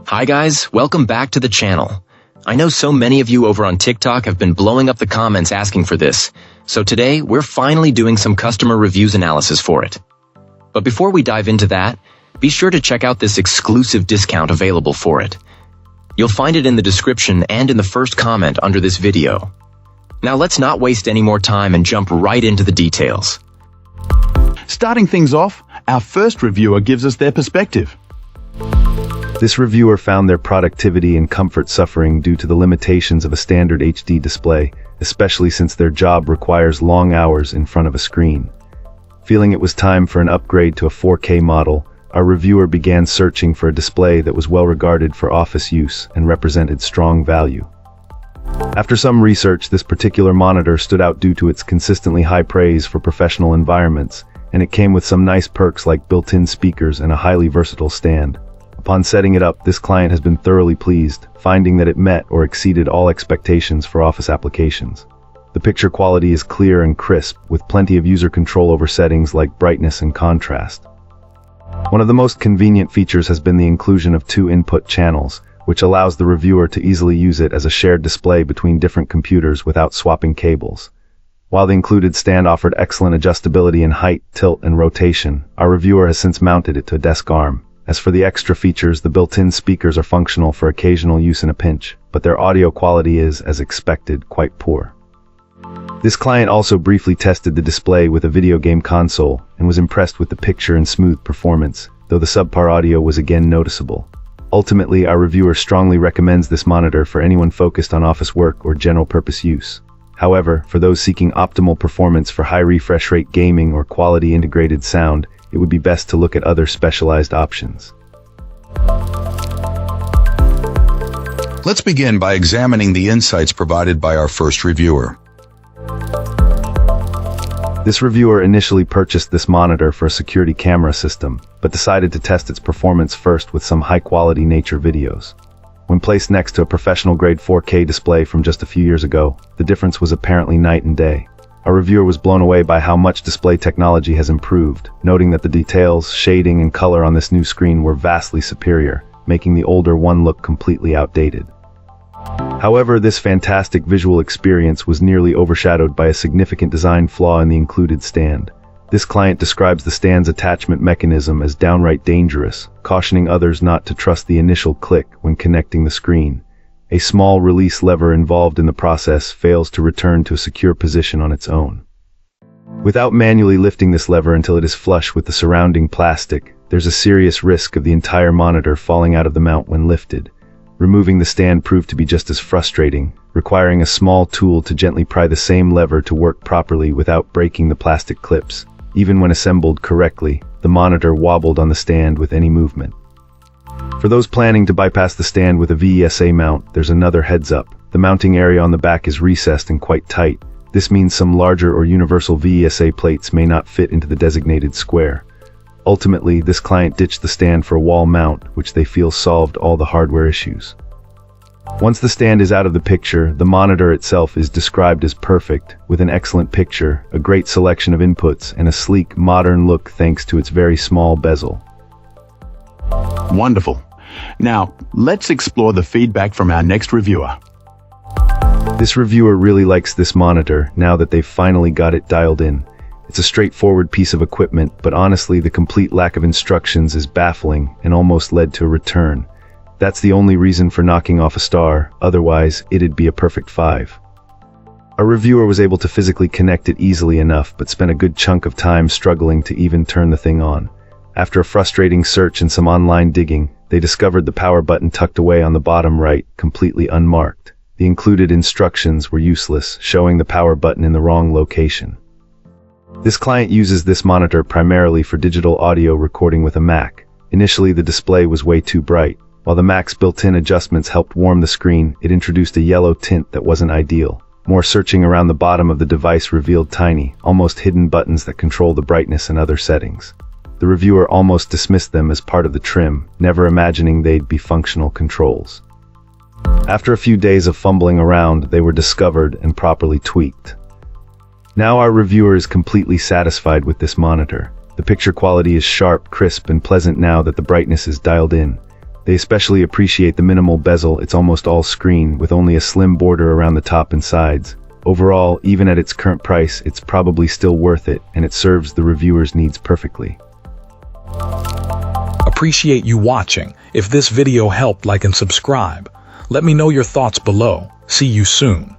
Hi guys, welcome back to the channel. I know so many of you over on TikTok have been blowing up the comments asking for this, so today we're finally doing some customer reviews analysis for it. But before we dive into that, be sure to check out this exclusive discount available for it. You'll find it in the description and in the first comment under this video. Now let's not waste any more time and jump right into the details. Starting things off, our first reviewer gives us their perspective. This reviewer found their productivity and comfort suffering due to the limitations of a standard HD display, especially since their job requires long hours in front of a screen. Feeling it was time for an upgrade to a 4K model, our reviewer began searching for a display that was well regarded for office use and represented strong value. After some research, this particular monitor stood out due to its consistently high praise for professional environments, and it came with some nice perks like built-in speakers and a highly versatile stand. Upon setting it up, this client has been thoroughly pleased, finding that it met or exceeded all expectations for office applications. The picture quality is clear and crisp, with plenty of user control over settings like brightness and contrast. One of the most convenient features has been the inclusion of 2 input channels, which allows the reviewer to easily use it as a shared display between different computers without swapping cables. While the included stand offered excellent adjustability in height, tilt, and rotation, our reviewer has since mounted it to a desk arm. As for the extra features, the built-in speakers are functional for occasional use in a pinch, but their audio quality is, as expected, quite poor. This client also briefly tested the display with a video game console and was impressed with the picture and smooth performance, though the subpar audio was again noticeable. Ultimately, our reviewer strongly recommends this monitor for anyone focused on office work or general-purpose use. However, for those seeking optimal performance for high refresh rate gaming or quality integrated sound, it would be best to look at other specialized options. Let's begin by examining the insights provided by our first reviewer. This reviewer initially purchased this monitor for a security camera system, but decided to test its performance first with some high-quality nature videos. When placed next to a professional-grade 4K display from just a few years ago, the difference was apparently night and day. Our reviewer was blown away by how much display technology has improved, noting that the details, shading, and color on this new screen were vastly superior, making the older one look completely outdated. However, this fantastic visual experience was nearly overshadowed by a significant design flaw in the included stand. This client describes the stand's attachment mechanism as downright dangerous, cautioning others not to trust the initial click when connecting the screen. A small release lever involved in the process fails to return to a secure position on its own. Without manually lifting this lever until it is flush with the surrounding plastic, there's a serious risk of the entire monitor falling out of the mount when lifted. Removing the stand proved to be just as frustrating, requiring a small tool to gently pry the same lever to work properly without breaking the plastic clips. Even when assembled correctly, the monitor wobbled on the stand with any movement. For those planning to bypass the stand with a VESA mount, there's another heads up. The mounting area on the back is recessed and quite tight. This means some larger or universal VESA plates may not fit into the designated square. Ultimately, this client ditched the stand for a wall mount, which they feel solved all the hardware issues. Once the stand is out of the picture, the monitor itself is described as perfect, with an excellent picture, a great selection of inputs, and a sleek, modern look thanks to its very small bezel. Wonderful. Now, let's explore the feedback from our next reviewer. This reviewer really likes this monitor now that they've finally got it dialed in. It's a straightforward piece of equipment, but honestly, the complete lack of instructions is baffling and almost led to a return. That's the only reason for knocking off a star, otherwise, it'd be a perfect 5. Our reviewer was able to physically connect it easily enough, but spent a good chunk of time struggling to even turn the thing on. After a frustrating search and some online digging, they discovered the power button tucked away on the bottom right, completely unmarked. The included instructions were useless, showing the power button in the wrong location. This client uses this monitor primarily for digital audio recording with a Mac. Initially, the display was way too bright. While the Mac's built-in adjustments helped warm the screen, it introduced a yellow tint that wasn't ideal. More searching around the bottom of the device revealed tiny, almost hidden buttons that control the brightness and other settings. The reviewer almost dismissed them as part of the trim, never imagining they'd be functional controls. After a few days of fumbling around, they were discovered and properly tweaked. Now our reviewer is completely satisfied with this monitor. The picture quality is sharp, crisp, and pleasant now that the brightness is dialed in. They especially appreciate the minimal bezel. It's almost all screen, with only a slim border around the top and sides. Overall, even at its current price, it's probably still worth it, and it serves the reviewer's needs perfectly. Appreciate you watching. If this video helped, like and subscribe. Let me know your thoughts below. See you soon.